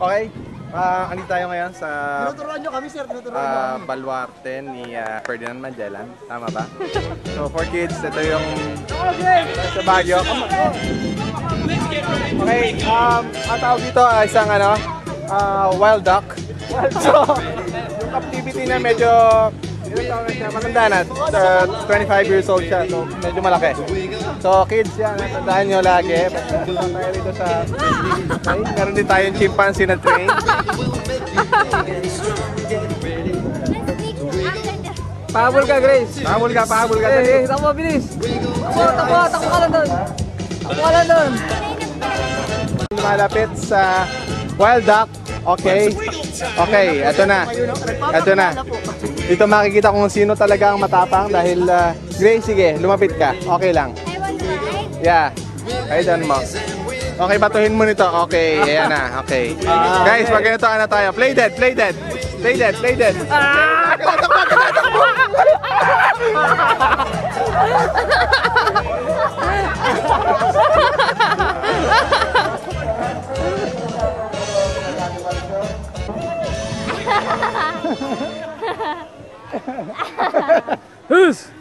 Okay, andito tayo ngayon sa Tinuturuan nyo kami, sir. Tinuturuan nyo. baluarte ni Ferdinand Magellan. Tama ba? So for kids, ito yung sa Baguio. Okay, ang tawag dito ay isang wild duck. So, yung captivity niya medyo matanda na, 25 years old siya, so medyo malaki. So kids yan, tandaan nyo lagi. Punta tayo dito sa train. Meron din tayong chimpanzee na train. Pahabol ka, Grace. Pahabol ka. Eh, takbo, bilis. Takbo ka lang doon. Takbo ka lang doon. Lumalapit sa wild duck. Okay, eto na. Dito makikita kung sino talaga ang matapang dahil Grace, sige, lumapit ka. Okay lang. Yeah, ay doon mo. Okay, batuhin mo nito. Okay, ayan na. Okay. Guys, pag ganito na tayo. Play dead. Who's?